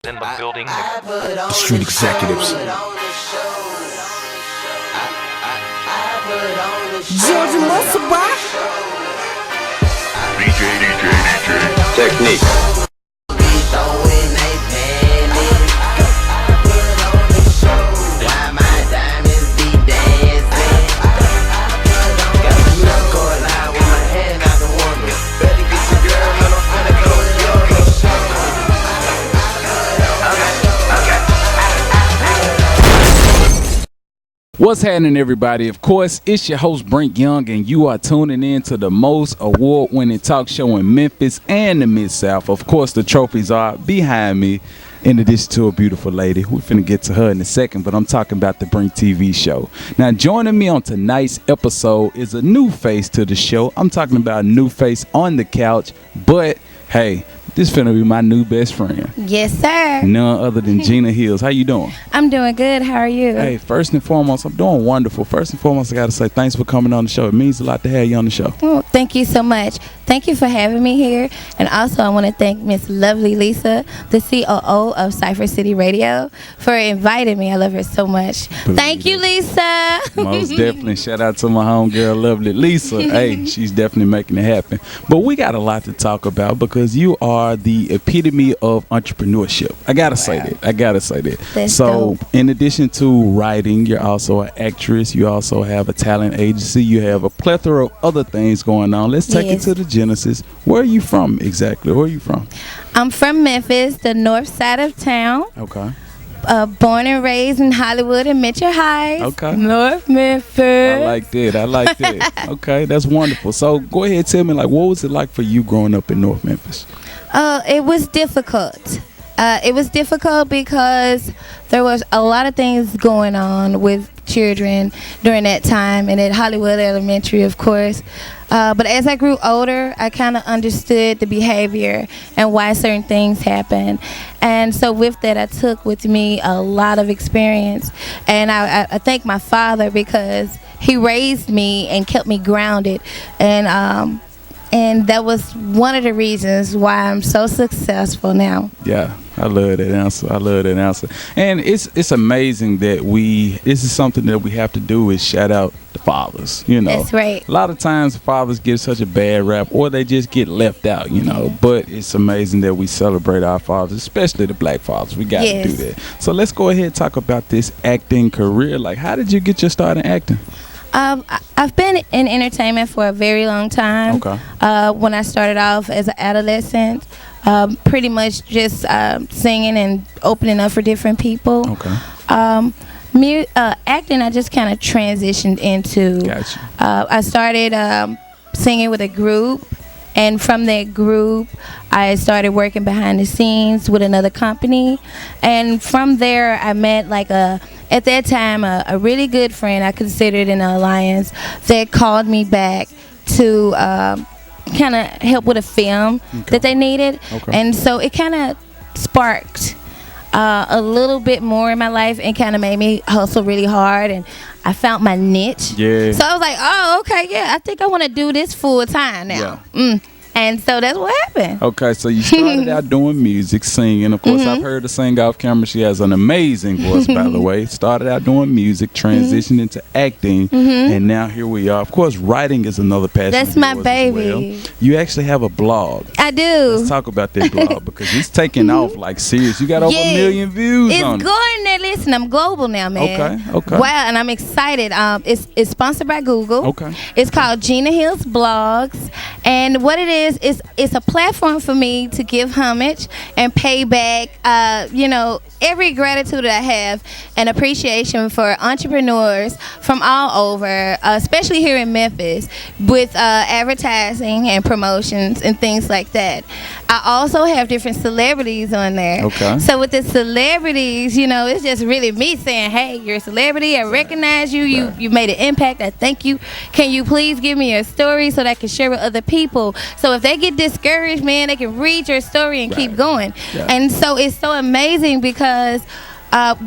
in the building. Street executives. Georgia Muscle Rock. DJ. Technique. What's happening, everybody? Of course, it's your host Brink Young, and you are tuning in to the most award-winning talk show in Memphis and the Mid-South. Of course, the trophies are behind me, in addition to a beautiful lady. We're finna get to her in a second, but I'm talking about the BrinkTV show. Now, joining me on tonight's episode is a new face to the show. I'm talking about a new face on the couch, but hey, this finna be my new best friend. Yes, sir. None other than Gena Heelz. How you doing? I'm doing good. How are you? Hey, first and foremost, I'm doing wonderful. First and foremost, I got to say thanks for coming on the show. It means a lot to have you on the show. Oh, thank you so much. Thank you for having me here. And also, I want to thank Miss Lovely Lisa, the COO of Cypher City Radio, for inviting me. I love her so much. Thank you, Lisa. Most definitely. Shout out to my homegirl, Lovely Lisa. Hey, she's definitely making it happen. But we got a lot to talk about because you are the epitome of entrepreneurship. I got to say that. That's so, dope. in addition to writing, you're also an actress. You also have a talent agency. You have a plethora of other things going on. Let's take it to the genesis. Where are you from exactly? Where are you from? I'm from Memphis, the north side of town. Okay. Born and raised in Hollywood and Mitchell Heights. Okay. North Memphis. I like that. Okay, that's wonderful. So go ahead, tell me, like, what was it like for you growing up in North Memphis? It was difficult. It was difficult because there was a lot of things going on with children during that time, and at Hollywood Elementary, of course. But as I grew older, I kind of understood the behavior and why certain things happen. And so with that, I took with me a lot of experience. And I thank my father because he raised me and kept me grounded. And that was one of the reasons why I'm so successful now. Yeah, I love that answer. And it's amazing that this is something that we have to do is shout out the fathers, you know. That's right. A lot of times fathers get such a bad rap or they just get left out, you know. But it's amazing that we celebrate our fathers, especially the black fathers. We got to do that. So let's go ahead and talk about this acting career. Like, how did you get your start in acting? I've been in entertainment for a very long time. Okay. When I started off as an adolescent, pretty much just singing and opening up for different people. Okay. Acting, I just kind of transitioned into. Gotcha. I started singing with a group. And from that group, I started working behind the scenes with another company. And from there, I met at that time, a really good friend, I considered an alliance, that called me back to kind of help with a film that they needed. Okay. And so it kind of sparked a little bit more in my life and kind of made me hustle really hard. And I found my niche. Yeah. So I was like, oh, okay, yeah, I think I want to do this full time now. Yeah. And so that's what happened. Okay, so you started out doing music, singing. Of course, I've heard her sing off camera. She has an amazing voice, by the way. Started out doing music, transitioned into acting, and now here we are. Of course, writing is another passion. That's my baby. Well. You actually have a blog. I do. Let's talk about that blog because it's taking off like serious. You got over 1 million views on it. It's going there. Listen, I'm global now, man. Okay. Wow, and I'm excited. It's sponsored by Google. Okay. It's called Gena Heelz Blogs, and what it is it's a platform for me to give homage and pay back, every gratitude that I have and appreciation for entrepreneurs from all over, especially here in Memphis, with advertising and promotions and things like that. I also have different celebrities on there. Okay. So with the celebrities, it's just really me saying, hey, you're a celebrity. I recognize you. You made an impact. I thank you. Can you please give me your story so that I can share with other people? So if they get discouraged, man, they can read your story and keep going. Yeah. And so it's so amazing because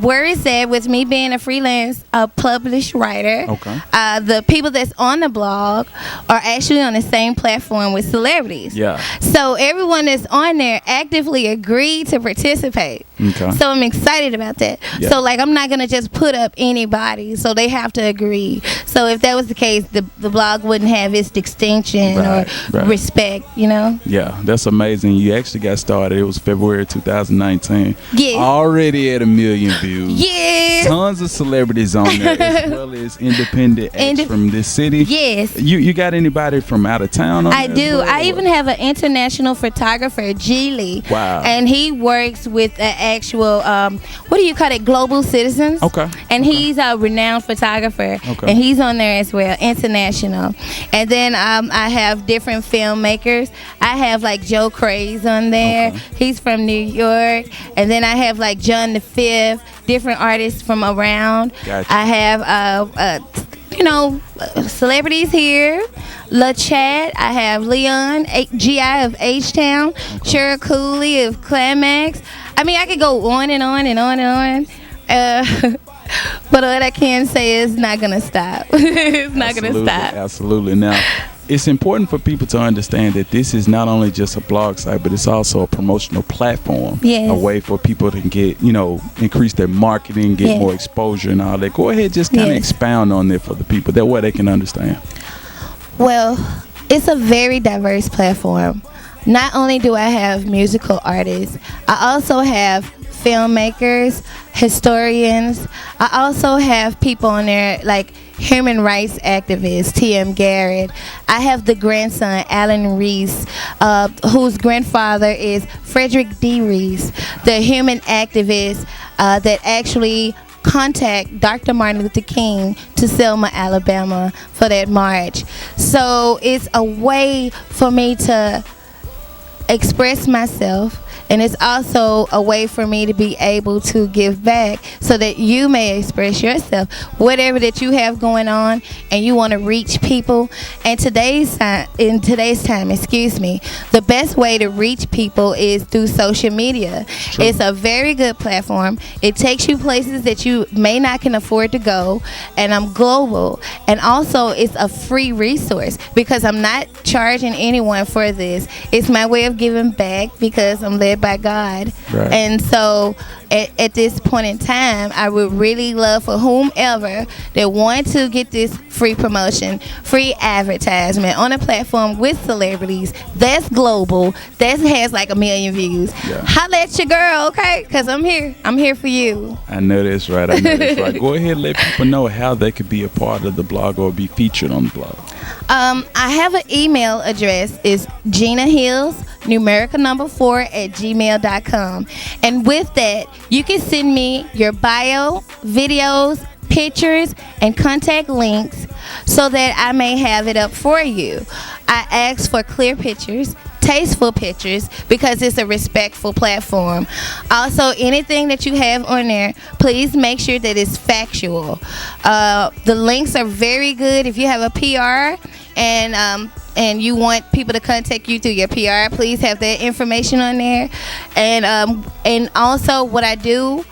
Where is that with me being a freelance published writer? Okay. The people that's on the blog are actually on the same platform with celebrities. Yeah. So everyone that's on there actively agreed to participate. Okay. So I'm excited about that. Yeah. So like I'm not gonna just put up anybody. So they have to agree. So if that was the case, the blog wouldn't have its distinction Right, or right. respect. You know. Yeah, that's amazing. You actually got started. It was February 2019. Yeah. Already at 1 million views. Yes. Tons of celebrities on there, as well as independent acts from this city. Yes. You got anybody from out of town on I there as do. well, I or- even have an international photographer, Geely. Wow. And he works with the actual, what do you call it, global citizens. Okay. And Okay. he's a renowned photographer. Okay. And he's on there as well, international. And then I have different filmmakers. I have like Joe Craze on there. Okay. He's from New York. And then I have like John the Fifth, different artists from around. Gotcha. I have celebrities here. La Chat. I have Leon, GI of H-Town, Shira Cooley of Climax. I mean, I could go on and on and on and on. But what I can say is not going to stop. It's not going to Absolutely, stop. Absolutely. Now, it's important for people to understand that this is not only just a blog site, but it's also a promotional platform. Yes. A way for people to get, increase their marketing, get Yes. more exposure and all that. Go ahead, just kind of Yes. expound on it for the people. That way they can understand. Well, it's a very diverse platform. Not only do I have musical artists, I also have filmmakers, historians. I also have people on there like human rights activist T.M. Garrett. I have the grandson, Alan Reese, whose grandfather is Frederick D. Reese, the human activist that actually contact Dr. Martin Luther King to Selma, Alabama for that march. So it's a way for me to express myself, and it's also a way for me to be able to give back so that you may express yourself, whatever that you have going on and you want to reach people. And in today's time, the best way to reach people is through social media. True. It's a very good platform. It takes you places that you may not can afford to go, and I'm global. And also it's a free resource because I'm not charging anyone for this. It's my way of giving back because I'm led by God. Right. And so at this point in time, I would really love for whomever that want to get this free promotion, free advertisement on a platform with celebrities that's global, that has like 1 million views. Yeah. Holla at your girl, okay? Because I'm here for you. I know that's right. Go ahead and let people know how they could be a part of the blog or be featured on the blog. I have an email address. It's Gena Heelz, numerical 4 at gmail.com. And with that, you can send me your bio, videos, pictures, and contact links so that I may have it up for you. I ask for clear pictures, tasteful pictures, because it's a respectful platform. Also, anything that you have on there, please make sure that it's factual. The links are very good. If you have a PR and you want people to contact you through your PR, please have that information on there. And also what I do,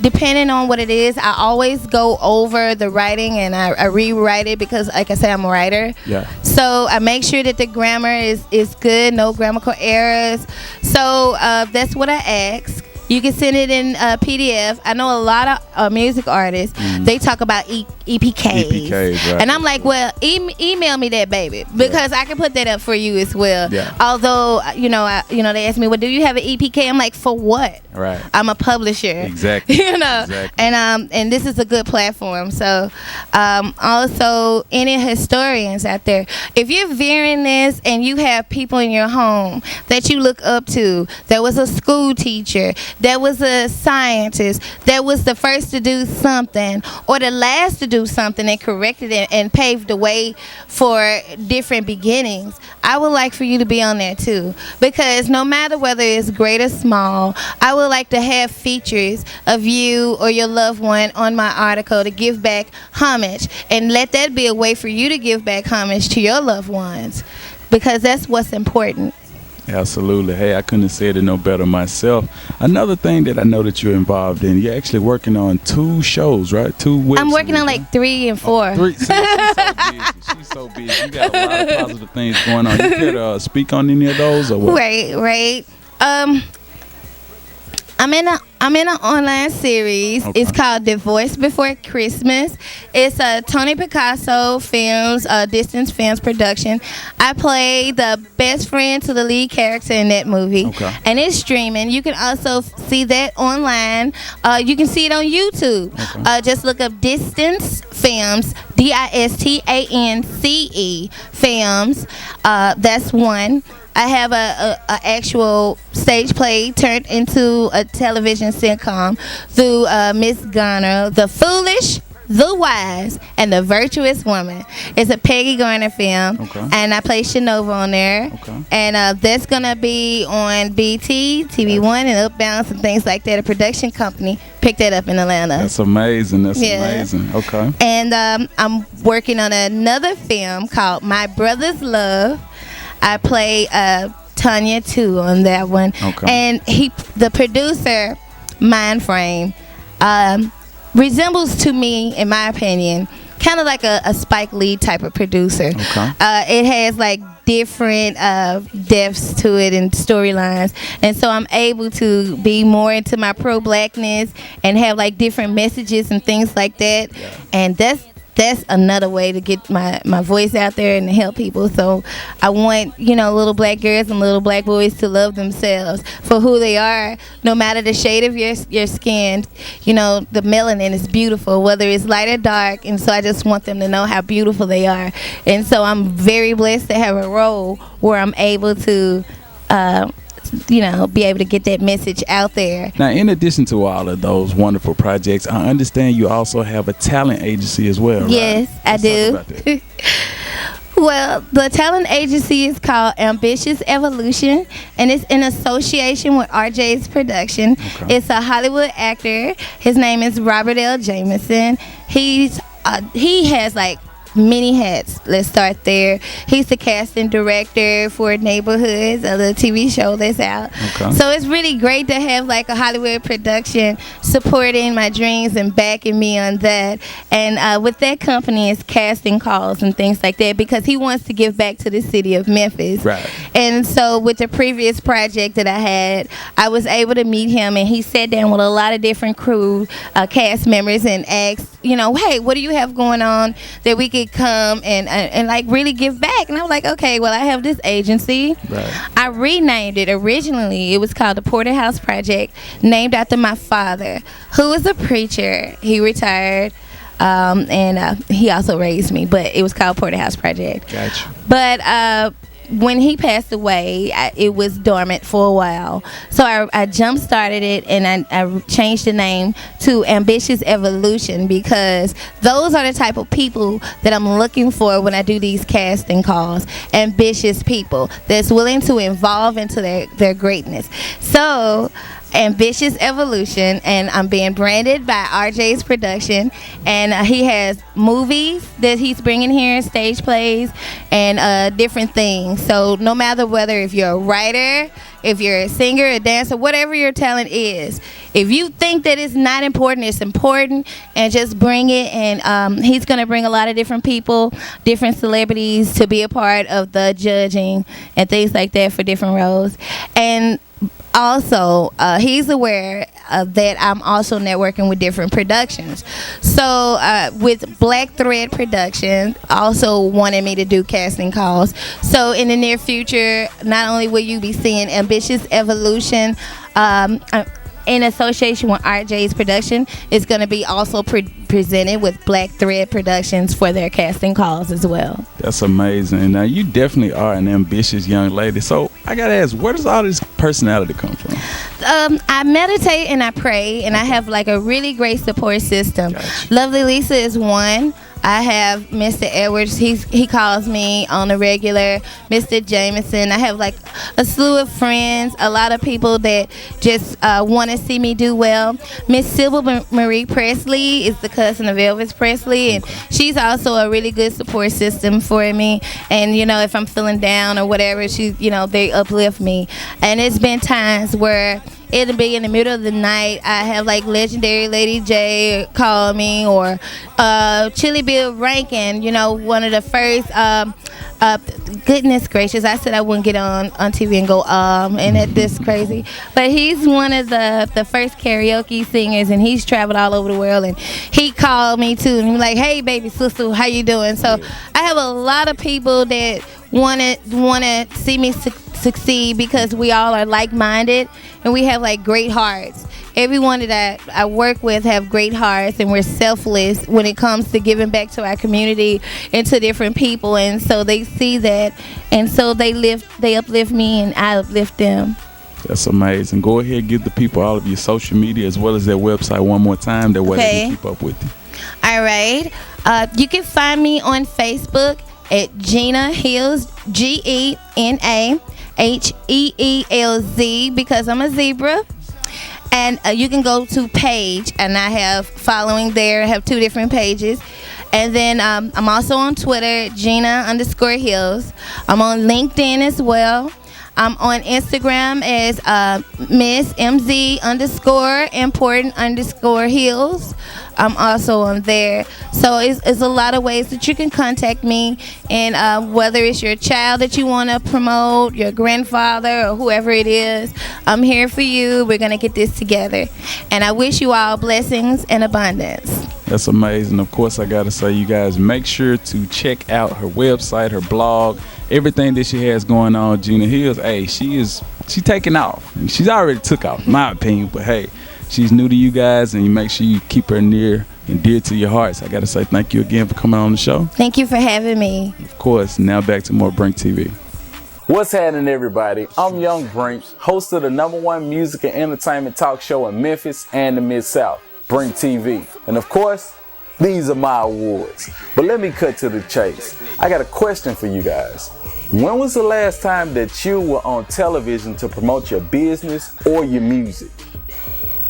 depending on what it is, I always go over the writing and I rewrite it because, like I said, I'm a writer. Yeah. So I make sure that the grammar is good, no grammatical errors. So that's what I ask. You can send it in PDF. I know a lot of music artists, they talk about EPKs. EPKs, right. And I'm like, well, email me that, baby, because I can put that up for you as well. Yeah. Although, they ask me, well, do you have an EPK? I'm like, for what? Right. I'm a publisher. Exactly. Exactly. And this is a good platform. So also any historians out there, if you're viewing this and you have people in your home that you look up to, that was a school teacher, that was a scientist, that was the first to do something or the last to do something and corrected it and paved the way for different beginnings, I would like for you to be on there too, because no matter whether it's great or small, I would like to have features of you or your loved one on my article to give back homage, and let that be a way for you to give back homage to your loved ones, because that's what's important. Absolutely. Hey, I couldn't have said it no better myself. Another thing that I know that you're involved in, you're actually working on 2 shows, right? 2 web I'm working series, on right? like 3 and 4. 3. See, she's so busy. You got a lot of positive things going on. You care to speak on any of those or what? Right. I'm in an online series. Okay. It's called Divorce Before Christmas. It's a Tony Picasso Films, Distance Films production. I play the best friend to the lead character in that movie. Okay. And it's streaming. You can also see that online. You can see it on YouTube. Okay. Just look up Distance Films, DISTANCE Films. That's one. I have a actual stage play turned into a television sitcom through Miss Gena, The Foolish, The Wise, and The Virtuous Woman. It's a Peggy Garner film, Okay. and I play Shanova on there. Okay. And that's gonna be on BT, TV1, and Upbound, and things like that. A production company picked that up in Atlanta. That's amazing. That's Yeah. amazing. Okay. And I'm working on another film called My Brother's Love. I play Tanya too on that one. Okay. And the producer, Mindframe, resembles to me, in my opinion, kind of like a Spike Lee type of producer. Okay. It has like different depths to it and storylines, and so I'm able to be more into my pro-blackness and have like different messages and things like that. Yeah. And that's another way to get my voice out there and to help people. So I want, little black girls and little black boys to love themselves for who they are, no matter the shade of your skin. The melanin is beautiful, whether it's light or dark. And so I just want them to know how beautiful they are. And so I'm very blessed to have a role where I'm able to be able to get that message out there. Now, in addition to all of those wonderful projects, I understand you also have a talent agency as well, right? Yes, I Let's talk do. about that. Well, the talent agency is called Ambitious Evolution, and it's in association with RJ's Production. Okay. It's a Hollywood actor. His name is Robert L. Jameson. He has like many hats. Let's start there. He's the casting director for Neighborhoods, a little TV show that's out. Okay. So it's really great to have like a Hollywood production supporting my dreams and backing me on that. And with that company, it's casting calls and things like that because he wants to give back to the city of Memphis. Right. And so with the previous project that I had, I was able to meet him, and he sat down with a lot of different crew, cast members, and asked, hey, what do you have going on that we could come and like really give back? And I was like, okay, well, I have this agency. Right. I renamed it. Originally, it was called the Porterhouse Project, named after my father, who was a preacher. He retired, and he also raised me, but it was called Porterhouse Project. Gotcha. But when he passed away, it was dormant for a while. So I jump-started it, and I changed the name to Ambitious Evolution because those are the type of people that I'm looking for when I do these casting calls. Ambitious people that's willing to evolve into their greatness. So Ambitious Evolution, and I'm being branded by RJ's Production, and he has movies that he's bringing here, stage plays, and different things. So no matter whether if you're a writer, if you're a singer, a dancer, whatever your talent is, if you think that it's not important, it's important, and just bring it. And he's going to bring a lot of different people, different celebrities to be a part of the judging and things like that for different roles. And also, he's aware that I'm also networking with different productions. So with Black Thread Productions, also wanted me to do casting calls. So in the near future, not only will you be seeing Ambitious Evolution in association with RJ's Production, it's going to be also presented with Black Thread Productions for their casting calls as well. That's amazing. Now, you definitely are an ambitious young lady. So I got to ask, where does all this personality come from? I meditate and I pray, and I have like a really great support system. Gotcha. Lovely Lisa is one. I have Mr. Edwards. He calls me on a regular. Mr. Jameson. I have like a slew of friends. A lot of people that just want to see me do well. Miss Sybil Marie Presley is the cousin of Elvis Presley, and she's also a really good support system for me. And you know, if I'm feeling down or whatever, they uplift me. And it's been times where it'll be in the middle of the night. I have like legendary Lady J call me, or Chili Bill Rankin, one of the first. Goodness gracious, I said I wouldn't get on TV and go and this crazy, but he's one of the first karaoke singers, and he's traveled all over the world, and he called me too, and he's like, "Hey baby sister, how you doing?" So I have a lot of people that want to see me succeed, because we all are like-minded and we have like great hearts. Everyone that I work with have great hearts, and we're selfless when it comes to giving back to our community and to different people, and so they see that, and so they uplift me, and I uplift them. That's amazing. Go ahead and give the people all of your social media as well as their website one more time. That way they can keep up with you. All right. You can find me on Facebook at Gena Heelz, GenaHeelz, because I'm a zebra. And you can go to page, and I have following there. I have 2 different pages. And then I'm also on Twitter, Gena_Heelz. I'm on LinkedIn as well. I'm on Instagram as Miss MZ_important_Heelz. I'm also on there. So it's a lot of ways that you can contact me, and whether it's your child that you want to promote, your grandfather, or whoever it is, I'm here for you. We're going to get this together. And I wish you all blessings and abundance. That's amazing. Of course, I got to say, you guys, make sure to check out her website, her blog, everything that she has going on. Gena Heelz, hey, she's taking off. She's already took off, in my opinion, but hey, she's new to you guys, and you make sure you keep her near and dear to your hearts. I got to say thank you again for coming on the show. Thank you for having me. Of course. Now back to more Brink TV. What's happening, everybody? I'm Young Brink, host of the #1 music and entertainment talk show in Memphis and the Mid-South, BrinkTV. And of course, these are my awards. But let me cut to the chase. I got a question for you guys. When was the last time that you were on television to promote your business or your music?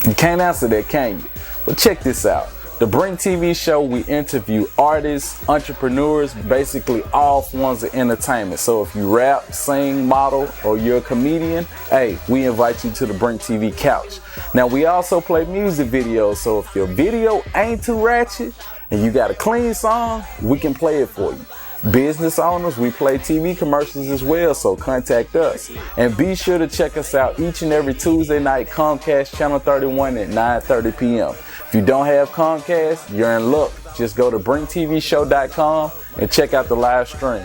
You can't answer that, can you? But check this out. The Brink TV show, we interview artists, entrepreneurs, basically all forms of entertainment. So if you rap, sing, model, or you're a comedian, hey, we invite you to the Brink TV couch. Now, we also play music videos, so if your video ain't too ratchet and you got a clean song, we can play it for you. Business owners, we play TV commercials as well, so contact us. And be sure to check us out each and every Tuesday night, Comcast Channel 31 at 9:30 p.m. If you don't have Comcast, you're in luck. Just go to BrinkTVShow.com and check out the live stream.